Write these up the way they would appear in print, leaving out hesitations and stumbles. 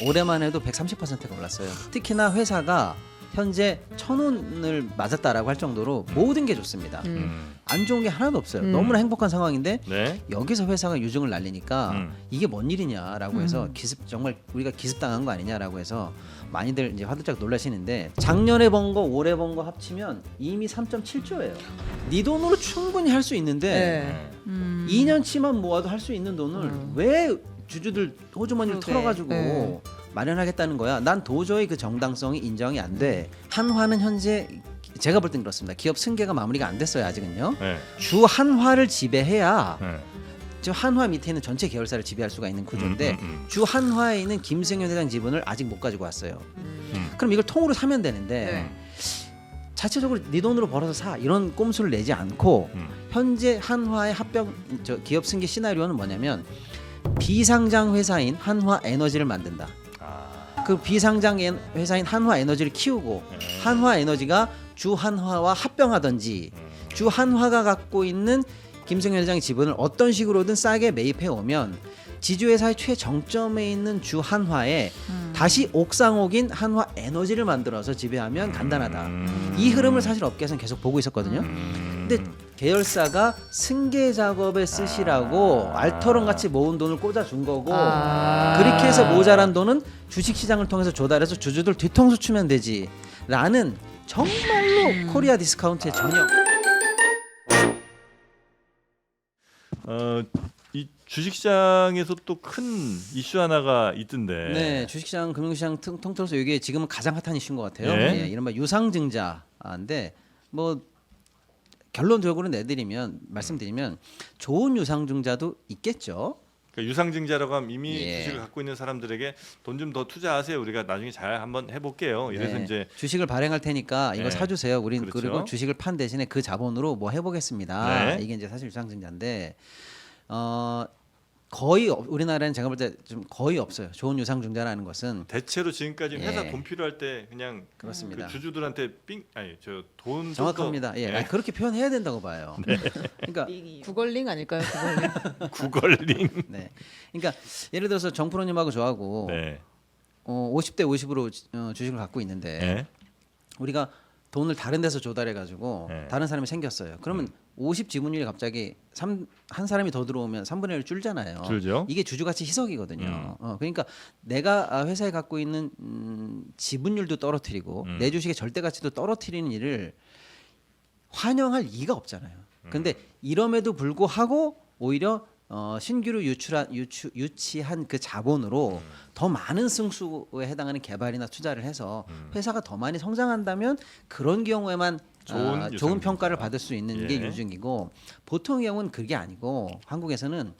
올해만 해도 130%가 올랐어요. 특히나 회사가 현재 1,000원을 맞았다라고 할 정도로 모든 게 좋습니다. 안 좋은 게 하나도 없어요. 너무나 행복한 상황인데 네. 여기서 회사가 유증을 날리니까 이게 뭔 일이냐라고 해서 정말 우리가 기습당한 거 아니냐라고 해서 많이들 이제 화들짝 놀라시는데 작년에 번 거 올해 번 거 합치면 이미 3.7조예요. 네 돈으로 충분히 할 수 있는데 2년치만 모아도 할 수 있는 돈을 왜 주주들 호주머니를 털어가지고 마련하겠다는 거야. 난 도저히 그 정당성이 인정이 안 돼. 한화는 현재 제가 볼 땐 그렇습니다. 기업 승계가 마무리가 안 됐어요 아직은요. 네. 주 한화를 지배해야 네. 저 한화 밑에 있는 전체 계열사를 지배할 수가 있는 구조인데 주 한화에 있는 김승현 회장 지분을 아직 못 가지고 왔어요. 그럼 이걸 통으로 사면 되는데 자체적으로 네 돈으로 벌어서 사 이런 꼼수를 내지 않고 현재 한화의 합병 기업 승계 시나리오는 뭐냐면 비상장 회사인 한화에너지를 만든다. 그 비상장 회사인 한화에너지를 키우고 한화에너지가 주 한화와 합병하든지 주 한화가 갖고 있는 김승현 회장의 지분을 어떤 식으로든 싸게 매입해 오면 지주회사의 최정점에 있는 주 한화에 다시 옥상옥인 한화에너지를 만들어서 지배하면 간단하다. 이 흐름을 사실 업계에서는 계속 보고 있었거든요. 근데 계열사가 승계 작업에 쓰시라고 알터론 같이 모은 돈을 꽂아준 거고 그렇게 해서 모자란 돈은 주식시장을 통해서 조달해서 주주들 뒤통수 치면 되지 라는 정말로 코리아 디스카운트의 전형. 이 주식시장에서 또 큰 이슈 하나가 있던데. 네, 주식시장, 금융시장 통틀어서 이게 지금은 가장 핫한 이슈인 것 같아요. 예? 예, 이른바 유상증자인데 뭐 결론적으로 말씀드리면 좋은 유상증자도 있겠죠. 그러니까 유상증자라고 하면 이미 예. 주식을 갖고 있는 사람들에게 돈 좀 더 투자하세요. 우리가 나중에 잘 한번 해볼게요. 이래서 네, 이제 주식을 발행할 테니까 이거 네. 사주세요. 우린 그렇죠. 그리고 주식을 판 대신에 그 자본으로 뭐 해보겠습니다. 네. 이게 이제 사실 유상증자인데 거의 우리나라는 제가 볼 때 좀 거의 없어요. 좋은 유상증자라는 것은. 대체로 지금까지 회사 예. 돈 필요할 때 그냥 그렇습니다. 그 주주들한테 돈 정확합니다. 예, 아니, 그렇게 표현해야 된다고 봐요. 그러니까 구걸링 아닐까요? 구걸링. 구걸링. 네, 그러니까 예를 들어서 정프로님하고 저하고 네. 50대 50으로 주식을 갖고 있는데 네. 우리가 돈을 다른 데서 조달해 가지고 네. 다른 사람이 생겼어요. 그러면 50 지분율이 갑자기 한 사람이 더 들어오면 3분의 1 줄잖아요. 줄죠. 이게 주주가치 희석이거든요. 그러니까 내가 회사에 갖고 있는 지분율도 떨어뜨리고 내 주식의 절대가치도 떨어뜨리는 일을 환영할 이유가 없잖아요. 근데 이럼에도 불구하고 오히려 신규로 유치한 그 자본으로 더 많은 승수에 해당하는 개발이나 투자를 해서 회사가 더 많이 성장한다면 그런 경우에만 좋은 평가를 받을 수 있는 게 예. 유증이고 보통의 경우는 그게 아니고 한국에서는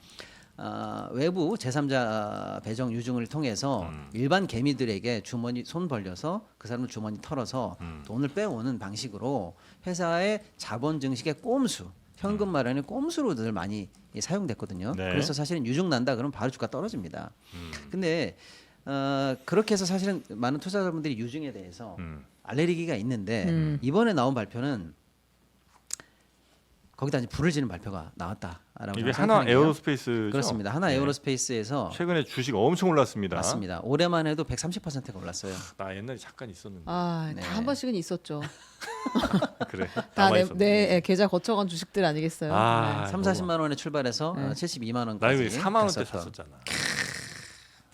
외부 제3자 배정 유증을 통해서 일반 개미들에게 주머니 손 벌려서 그 사람을 주머니 털어서 돈을 빼오는 방식으로 회사의 자본 증식의 꼼수 현금 마련의 꼼수로들 많이 사용됐거든요. 네. 그래서 사실은 유증 난다 그러면 바로 주가 떨어집니다. 근데 그렇게 해서 사실은 많은 투자자분들이 유증에 대해서 알레르기가 있는데 이번에 나온 발표는 거기다 이제 불을 지는 발표가 나왔다라고 이게 생각하는 하나 게요. 에어로스페이스죠. 그렇습니다. 하나 네. 에어로스페이스에서 최근에 주식 엄청 올랐습니다. 맞습니다. 올해만 해도 130%가 올랐어요. 나 옛날에 잠깐 있었는데. 아, 네. 다 한 번씩은 있었죠. 그래. 다 남아 있었네. 내 계좌 거쳐간 주식들 아니겠어요? 아, 3, 40만 원에 출발해서 72만 원까지. 나 이거 4만 원대 갔었던. 샀었잖아.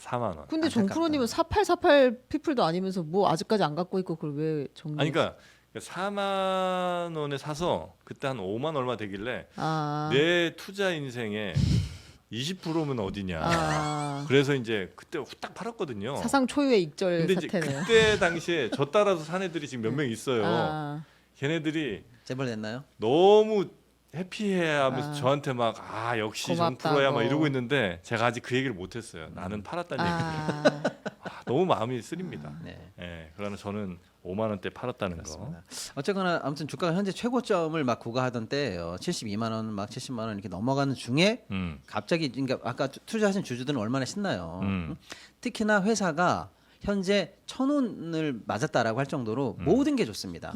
4만 원. 근데 안타깝다. 정프로님은 4848 피플도 아니면서 뭐 아직까지 안 갖고 있고 그걸 왜 정리? 아니 그러니까 4만 원에 사서 그때 한 5만 얼마 되길래 아, 내 투자 인생에 20%면 어디냐. 아, 그래서 이제 그때 후딱 팔았거든요. 사상 초유의 익절 근데 이제 사태네요. 그때 당시에 저 따라서 산 애들이 지금 몇 명 있어요. 아, 걔네들이 재벌 됐나요? 너무 해피해하면서 아. 저한테 막 역시 고맙다고. 정프로야 막 이러고 있는데 제가 아직 그 얘기를 못했어요. 나는 팔았다는 얘기를. 아, 너무 마음이 쓰립니다. 네. 예, 그러나 저는 5만 원대 팔았다는 그렇습니다. 어쨌거나 아무튼 주가가 현재 최고점을 막 구가하던 때예요. 72만 원, 막 70만 원 이렇게 넘어가는 중에 거. 갑자기 그러니까 아까 투자하신 주주들은 얼마나 신나요. 음. 특히나 회사가 현재 1,000원을 맞았다라고 할 정도로 모든 게 좋습니다.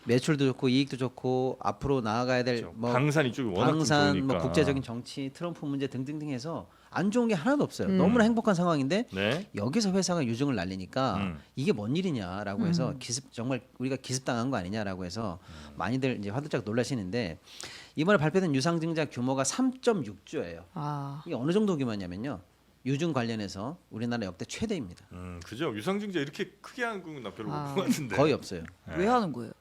매출도 좋고 이익도 좋고 앞으로 나아가야 될 그렇죠. 뭐 방산 이쪽이 워낙 좀 방산, 좋으니까. 뭐 국제적인 정치, 트럼프 문제 등등등 해서 안 좋은 게 하나도 없어요. 음. 너무나 행복한 상황인데 네. 여기서 회사가 유증을 날리니까 이게 뭔 일이냐라고 해서 음. 정말 우리가 기습당한 거 아니냐라고 해서 많이들 이제 화들짝 놀라시는데 이번에 발표된 유상증자 규모가 3.6조예요. 아, 이게 어느 정도 규모냐면요. 유증 관련해서 우리나라 역대 최대입니다. 그죠. 유상증자 이렇게 크게 하는 건 나 별로 아. 못 봤는데. 거의 없어요. 왜 하는 거예요?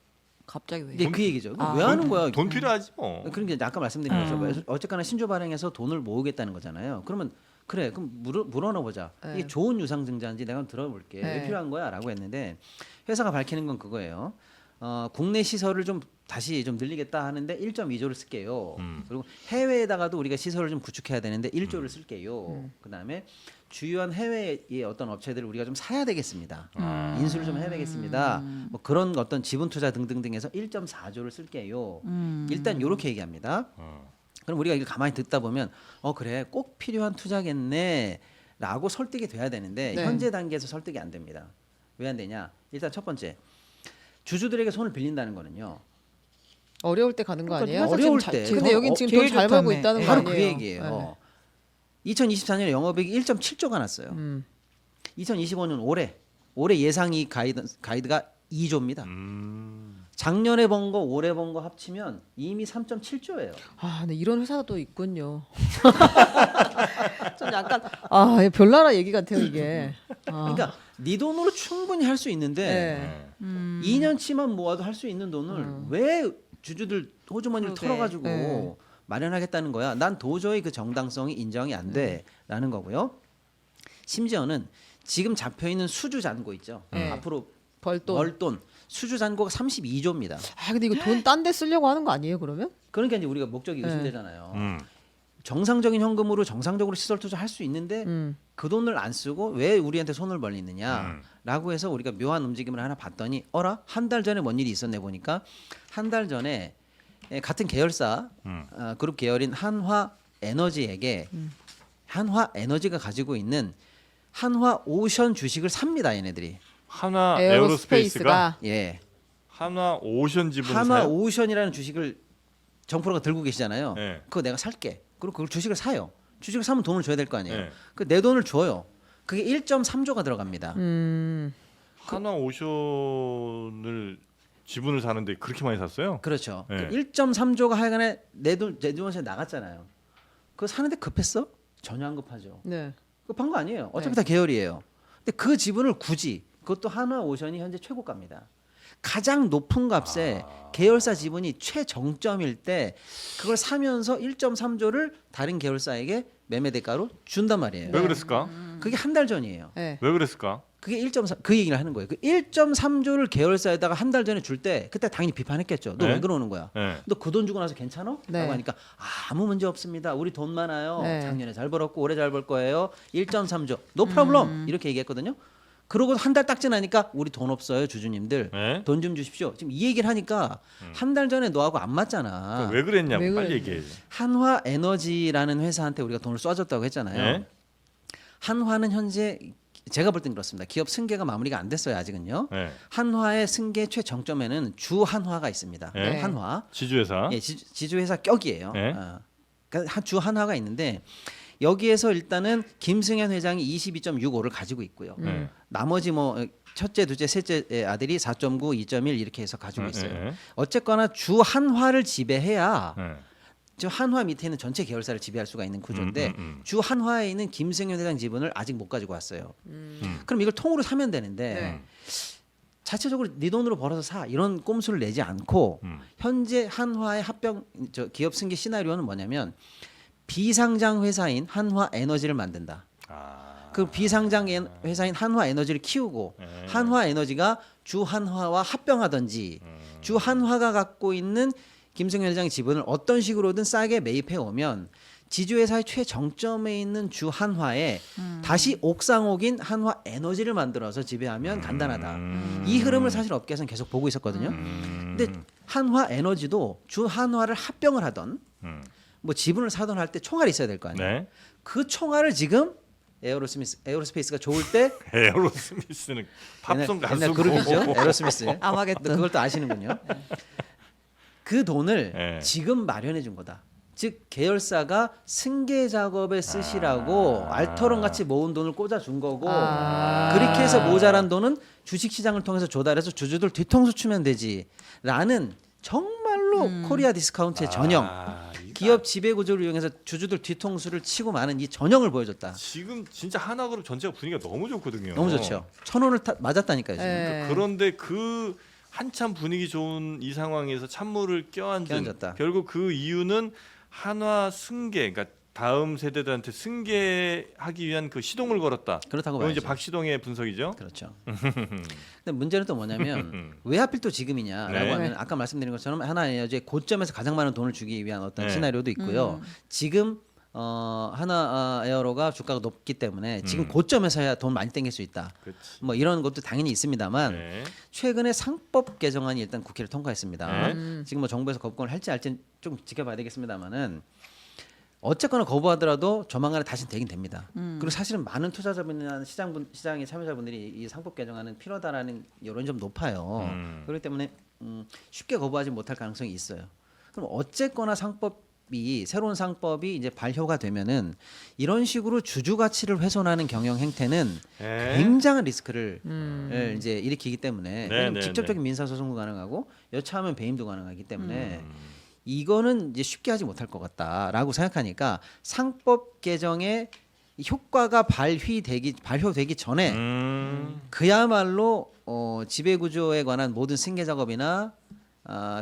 갑자기 왜? 이게 그 얘기죠. 아. 왜 하는 거야? 돈 필요하지 뭐. 그런 게 아까 말씀드린 것처럼 어쨌거나 신조 발행해서 돈을 모으겠다는 거잖아요. 그러면 그래 그럼 물어나 보자. 네. 이게 좋은 유상증자인지 내가 한번 들어볼게. 왜 네. 필요한 거야?라고 했는데 회사가 밝히는 건 그거예요. 국내 시설을 좀 다시 좀 늘리겠다 하는데 1.2조를 쓸게요. 그리고 해외에다가도 우리가 시설을 좀 구축해야 되는데 1조를 쓸게요. 그다음에 주요한 해외의 어떤 업체들을 우리가 좀 사야 되겠습니다. 인수를 좀 해야 되겠습니다. 뭐 그런 어떤 지분 투자 등등등에서 1.4조를 쓸게요. 일단 이렇게 얘기합니다. 그럼 우리가 이걸 가만히 듣다 보면 그래 꼭 필요한 투자겠네라고 설득이 돼야 되는데 네. 현재 단계에서 설득이 안 됩니다. 왜 안 되냐? 일단 첫 번째 주주들에게 손을 빌린다는 거는요. 어려울 때 가는 거 그러니까 아니에요? 어려울 지금 때. 근데 여긴 지금 제일 돈 잘 벌고 좋다며. 있다는 거 바로 아니에요? 그 얘기예요. 2024년에 영업이익이 1.7조가 났어요. 2025년 올해 예상이 가이드가 2조입니다. 작년에 번 거 올해 번 거 합치면 이미 3.7조예요. 아, 근데 이런 회사도 있군요. 좀 약간 별나라 얘기 같아요 이게. 그러니까 네 돈으로 충분히 할 수 있는데 네. 2년치만 모아도 할 수 있는 돈을 왜 주주들 호주머니를 그러게. 털어가지고 네. 마련하겠다는 거야. 난 도저히 그 정당성이 인정이 안 돼라는 거고요. 심지어는 지금 잡혀 있는 수주 잔고 있죠. 네. 앞으로 벌돈. 벌돈 수주 잔고가 32조입니다. 근데 이거 돈 딴 데 쓰려고 하는 거 아니에요 그러면? 그러니까 이제 우리가 목적이 네. 의심되잖아요. 정상적인 현금으로 정상적으로 시설 투자할 수 있는데 그 돈을 안 쓰고 왜 우리한테 손을 벌리느냐라고 해서 우리가 묘한 움직임을 하나 봤더니 한 달 전에 뭔 일이 있었네 보니까 한 달 전에 같은 계열사 그룹 계열인 한화 에너지에게 한화 에너지가 가지고 있는 한화 오션 주식을 삽니다 얘네들이. 하나 에어로스페이스가 예. 한화 오션 지분을 한화 사요? 오션이라는 주식을 정프로가 들고 계시잖아요. 네. 그거 내가 살게. 그리고 그걸 주식을 사요. 주식을 사면 돈을 줘야 될 거 아니에요. 네. 그 내 돈을 줘요. 그게 1.3조가 들어갑니다. 한화 오션을 지분을 사는데 그렇게 많이 샀어요? 그렇죠. 네. 그 1.3조가 하여간에 내 돈에서 나갔잖아요. 그거 사는데 급했어? 전혀 안 급하죠. 네. 급한 거 아니에요. 어차피 네. 다 계열이에요. 근데 그 지분을 굳이 그것도 한화 오션이 현재 최고가입니다. 가장 높은 값에 계열사 지분이 최정점일 때 그걸 사면서 1.3조를 다른 계열사에게 매매 대가로 준단 말이에요. 왜 그랬을까? 그게 한 달 전이에요. 네. 왜 그랬을까? 그게 1.3 그 얘기를 하는 거예요. 그 1.3조를 계열사에다가 한 달 전에 줄 때 그때 당연히 비판했겠죠. 너 네. 왜 그러는 거야? 네. 너 그 돈 주고 나서 괜찮아? 네. 라고 하니까 아무 문제 없습니다. 우리 돈 많아요. 네. 작년에 잘 벌었고 올해 잘 벌 거예요. 1.3조. No problem. 이렇게 얘기했거든요. 그러고 한 달 딱 지나니까 우리 돈 없어요, 주주님들. 네? 돈 좀 주십시오. 지금 이 얘기를 하니까 한 달 전에 너하고 안 맞잖아. 왜 그랬냐고 왜 빨리 그랬- 얘기해야지. 한화 에너지라는 회사한테 우리가 돈을 쏴줬다고 했잖아요. 네? 한화는 현재 제가 볼 땐 그렇습니다. 기업 승계가 마무리가 안 됐어요, 아직은요. 네. 한화의 승계 최정점에는 주 한화가 있습니다. 네. 한화. 지주회사. 예, 지주회사 격이에요. 네. 그러니까 주 한화가 있는데 여기에서 일단은 김승현 회장이 22.65를 가지고 있고요. 네. 나머지 뭐 첫째, 둘째, 셋째 아들이 4.9, 2.1 이렇게 해서 가지고 있어요. 네. 어쨌거나 주 한화를 지배해야 네. 저 한화 밑에 있는 전체 계열사를 지배할 수가 있는 구조인데 주 한화에 있는 김승현 회장 지분을 아직 못 가지고 왔어요. 그럼 이걸 통으로 사면 되는데 네. 자체적으로 네 돈으로 벌어서 사 이런 꼼수를 내지 않고 현재 한화의 기업 승계 시나리오는 뭐냐면 비상장 회사인 한화 에너지를 만든다. 그 비상장 회사인 한화 에너지를 키우고 한화 에너지가 주 한화와 합병하든지 주 한화가 갖고 있는 김승현 회장의 지분을 어떤 식으로든 싸게 매입해 오면 지주회사의 최정점에 있는 주 한화에 다시 옥상옥인 한화 에너지를 만들어서 지배하면 간단하다. 이 흐름을 사실 업계에서는 계속 보고 있었거든요. 근데 한화 에너지도 주 한화를 합병을 하던 뭐 지분을 사던 할 때 총알이 있어야 될 거 아니에요. 네. 그 총알을 지금 에어로스페이스가 좋을 때 에어로스미스는 팝송 가수고. 옛날 그룹이죠. 에어로스미스. 아마겟돈. 그걸 또 아시는군요. 그 돈을 네. 지금 마련해 준 거다. 즉 계열사가 승계 작업에 쓰시라고 알터론 같이 모은 돈을 꽂아준 거고 그렇게 해서 모자란 돈은 주식시장을 통해서 조달해서 주주들 뒤통수 치면 되지라는 정말로 코리아 디스카운트의 전형 기업 지배구조를 이용해서 주주들 뒤통수를 치고 마는 이 전형을 보여줬다. 지금 진짜 하나그룹 전체가 분위기가 너무 좋거든요. 너무 좋죠. 1,000원을 맞았다니까요. 지금. 네. 그런데 그 한참 분위기 좋은 이 상황에서 찬물을 껴안졌다. 결국 그 이유는 한화 승계, 그러니까 다음 세대들한테 승계하기 위한 그 시동을 걸었다. 그렇다고 이건 봐야죠. 이제 박시동의 분석이죠. 그렇죠. 근데 문제는 또 뭐냐면 왜 하필 또 지금이냐라고 네. 하면 아까 말씀드린 것처럼 하나에너지의 고점에서 가장 많은 돈을 주기 위한 어떤 네. 시나리오도 있고요. 지금 하나 에어로가 주가가 높기 때문에 지금 고점에서 해야 돈 많이 땡길 수 있다. 그렇지. 뭐 이런 것도 당연히 있습니다만 네. 최근에 상법 개정안이 일단 국회를 통과했습니다. 네. 지금 뭐 정부에서 거부권을 할지 좀 지켜봐야 되겠습니다만은 어쨌거나 거부하더라도 조만간에 다시 되긴 됩니다. 그리고 사실은 많은 투자자분이나 시장의 참여자분들이 이 상법 개정안은 필요하다라는 여론이 좀 높아요. 그렇기 때문에 쉽게 거부하지 못할 가능성이 있어요. 그럼 어쨌거나 새로운 상법이 이제 발효가 되면은 이런 식으로 주주 가치를 훼손하는 경영 행태는 네. 굉장한 리스크를 이제 일으키기 때문에 네, 왜냐면 네, 직접적인 민사 소송도 가능하고 여차하면 배임도 가능하기 때문에 이거는 이제 쉽게 하지 못할 것 같다라고 생각하니까 상법 개정의 효과가 발효되기 전에 그야말로 지배 구조에 관한 모든 승계 작업이나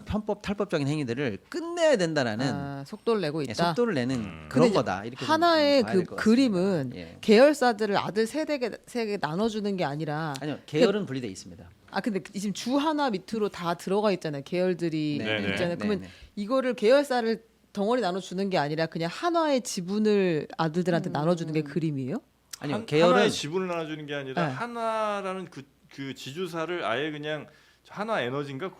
편법 탈법적인 행위들을 끝내야 된다라는 속도를 내고 있다. 속도를 내는 근데 그런 이제 거다. 이렇게 하나의 좀 봐야 그 될것 같습니다. 그림은 예. 계열사들을 아들 세개 나눠주는 게 아니라 아니요 계열은 분리돼 있습니다. 근데 지금 주 하나 밑으로 다 들어가 있잖아요. 계열들이 네, 네, 있잖아요. 네, 그러면 네. 이거를 계열사를 덩어리 나눠주는 게 아니라 그냥 한화의 지분을 아들들한테 나눠주는 게 그림이에요? 아니요 계열은 하나의 지분을 나눠주는 게 아니라 네. 하나라는 그 지주사를 아예 그냥 하나 에너지인가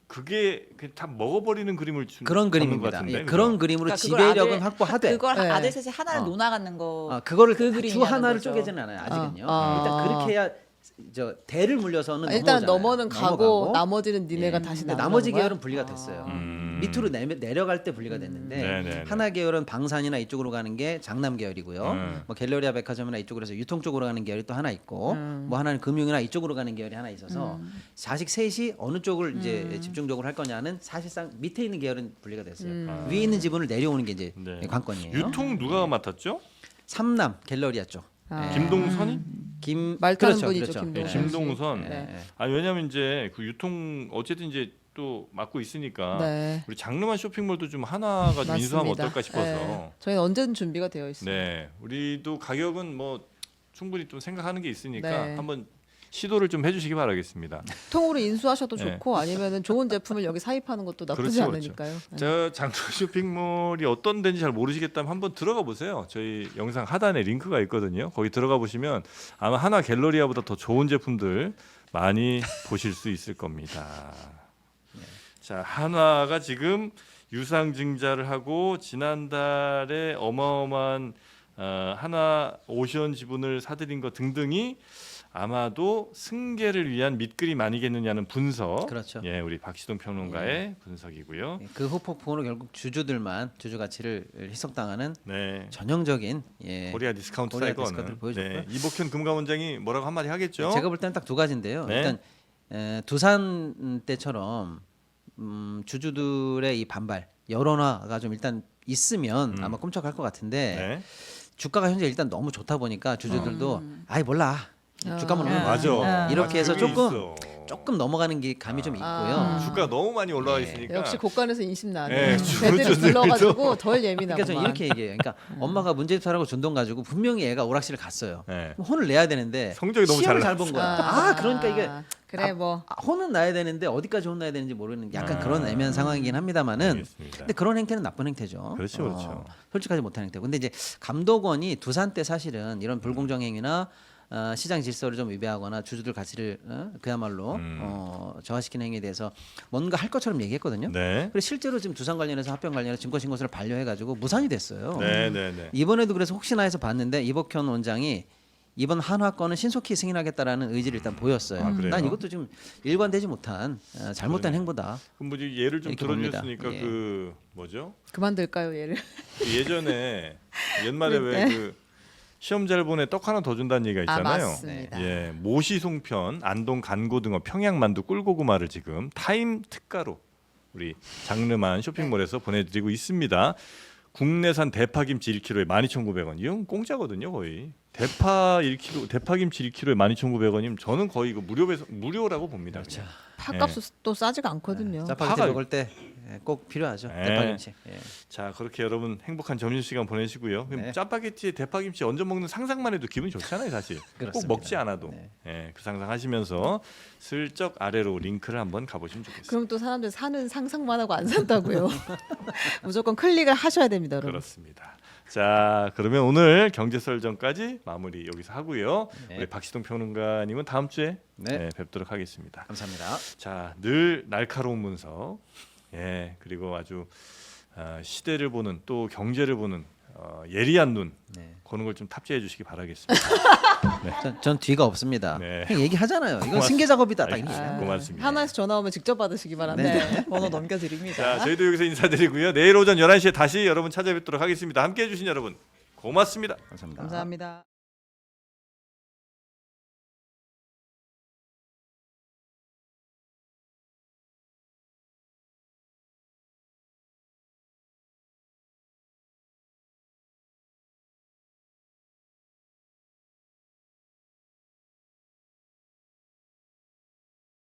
그게 그냥 다 먹어버리는 그림을 그런 잡는 것 그림입니다. 같은데, 예, 그죠? 그런 그림으로 그러니까 그걸 지배력은 아들- 확보하되 그걸 네. 아들 셋이 하나를 어. 논아가는 거. 그거를 그 주 그림이라는 하나를 거죠. 쪼개지는 않아요 아직은요. 아. 일단 그렇게 해야 저 대를 물려서는 일단 넘어오잖아요. 넘어는 가고 넘어가고. 나머지는 니네가 예. 다시 근데 나눠. 나머지 계열은 분리가 됐어요. 음. 밑으로 내려갈 때 분리가 됐는데 네네네. 하나 계열은 방산이나 이쪽으로 가는 게 장남 계열이고요. 뭐 갤러리아 백화점이나 이쪽으로 해서 유통 쪽으로 가는 계열이 또 하나 있고 뭐 하나는 금융이나 이쪽으로 가는 계열이 하나 있어서 자식 셋이 어느 쪽을 이제 집중적으로 할 거냐는 사실상 밑에 있는 계열은 분리가 됐어요. 위에 있는 지분을 내려오는 게 이제 네. 관건이에요. 유통 누가 맡았죠? 삼남 갤러리아 쪽. 김동선이? 말 타는 그렇죠, 분이죠, 그렇죠. 김동선. 네, 씨. 김동선. 네. 왜냐면 이제 그 유통 어쨌든 이제 또 맡고 있으니까 네. 우리 장르만 쇼핑몰도 좀 하나가 좀 인수하면 맞습니다. 어떨까 싶어서. 네. 저희는 언제든 준비가 되어 있습니다. 네, 우리도 가격은 뭐 충분히 좀 생각하는 게 있으니까 네. 한번 시도를 좀 해주시기 바라겠습니다. 통으로 인수하셔도 네. 좋고 아니면은 좋은 제품을 여기 사입하는 것도 나쁘지 그렇죠, 않으니까요. 네. 저 장르 쇼핑몰이 어떤 데인지 잘 모르시겠다면 한번 들어가 보세요. 저희 영상 하단에 링크가 있거든요. 거기 들어가 보시면 아마 하나 갤러리아보다 더 좋은 제품들 많이 보실 수 있을 겁니다. 자, 한화가 지금 유상증자를 하고 지난달에 어마어마한 하나 오션 지분을 사들인 것 등등이 아마도 승계를 위한 밑그림 아니겠느냐는 분석. 그렇죠. 예, 우리 박시동 평론가의 분석이고요. 그 후폭풍으로 결국 주주들만 주주 가치를 희석당하는 네. 전형적인 예. 코리아 디스카운트다 코리아 이거는. 디스카운트를 보여줬고요. 네. 이복현 금감원장이 뭐라고 한마디 하겠죠? 제가 볼 때는 딱 두 가지인데요. 네. 일단 두산 때처럼 주주들의 이 반발 여론화가 좀 일단 있으면 아마 꿈쩍할 것 같은데 네. 주가가 현재 일단 너무 좋다 보니까 주주들도 아이 몰라 주가만 오르면 맞아. 이렇게 해서 그게 조금 있어. 넘어가는 게 감이 좀 있고요. 주가 너무 많이 올라와 예. 있으니까. 역시 고간에서 인심 네, 나네. 주주들도. 배들이 불러가지고 덜 예민하구만. 그러니까 저는 이렇게 얘기해요. 그러니까 엄마가 문제집 사라고 준 돈 가지고 분명히 애가 오락실을 갔어요. 네. 그럼 혼을 내야 되는데 성적이 너무 시험을 잘 잘 본 거야. 그러니까 이게 그래 뭐 혼은 나야 되는데 어디까지 혼나야 되는지 모르는 약간 그런 애매한 상황이긴 합니다만은 알겠습니다. 근데 그런 행태는 나쁜 행태죠. 그렇죠, 그렇죠. 솔직하지 못한 행태고. 근데 이제 감독원이 두산 때 사실은 이런 불공정 행위나 시장 질서를 좀 위배하거나 주주들 가치를 그야말로 저하시키는 행위에 대해서 뭔가 할 것처럼 얘기했거든요. 네. 그리고 실제로 지금 두산 관련해서 합병 관련해서 증거신고서를 반려해가지고 무산이 됐어요. 네, 네, 네. 이번에도 그래서 혹시나 해서 봤는데 이복현 원장이 이번 한화 건은 신속히 승인하겠다라는 의지를 일단 보였어요. 아, 그래요? 난 이것도 좀 일관되지 못한 잘못된 행보다. 그럼 뭐 예를 좀 이렇게 봅니다. 들어주셨으니까 예. 그 뭐죠? 그만둘까요 얘를? 그 예전에 옛말에 왜 그 시험 잘 보내 떡 하나 더 준다는 얘기가 아 있잖아요. 맞습니다. 예, 모시송편, 안동 간고등어, 평양만두, 꿀고구마를 지금 타임 특가로 우리 장르만 쇼핑몰에서 보내드리고 있습니다. 국내산 대파김치 1kg에 12,900원. 이건 공짜거든요, 거의. 대파김치 1kg에 12,900원이면 저는 거의 이거 무료라고 봅니다. 그렇죠. 그냥. 팥값도 싸지가 않거든요. 짜파게티 파가- 먹을 때 꼭 필요하죠. 예. 대파김치. 예. 자, 그렇게 여러분 행복한 점심시간 보내시고요. 네. 짜파게티에 대파김치 얹어 먹는 상상만 해도 기분이 좋잖아요, 사실. 꼭 그렇습니다. 먹지 않아도. 네. 예, 그 상상하시면서 슬쩍 아래로 링크를 한번 가보시면 좋겠습니다. 그럼 또 사람들 사는 상상만 하고 안 산다고요. 무조건 클릭을 하셔야 됩니다, 여러분. 그렇습니다. 자, 그러면 오늘 경제설정까지 마무리 여기서 하고요. 네. 우리 박시동 평론가님은 다음 주에 네. 뵙도록 하겠습니다. 감사합니다. 자, 늘 날카로운 문서, 예, 그리고 아주 시대를 보는 또 경제를 보는 예리한 눈, 네. 그런 걸 좀 탑재해 주시기 바라겠습니다. 전 뒤가 없습니다. 네. 그냥 얘기하잖아요. 이건 고맙습니다. 승계 작업이다. 딱 이렇게. 알겠습니다. 고맙습니다. 하나에서 전화 오면 직접 받으시기 바랍니다. 네. 번호 넘겨드립니다. 자, 저희도 여기서 인사드리고요. 내일 오전 11시에 다시 여러분 찾아뵙도록 하겠습니다. 함께해 주신 여러분 고맙습니다. 감사합니다. 감사합니다.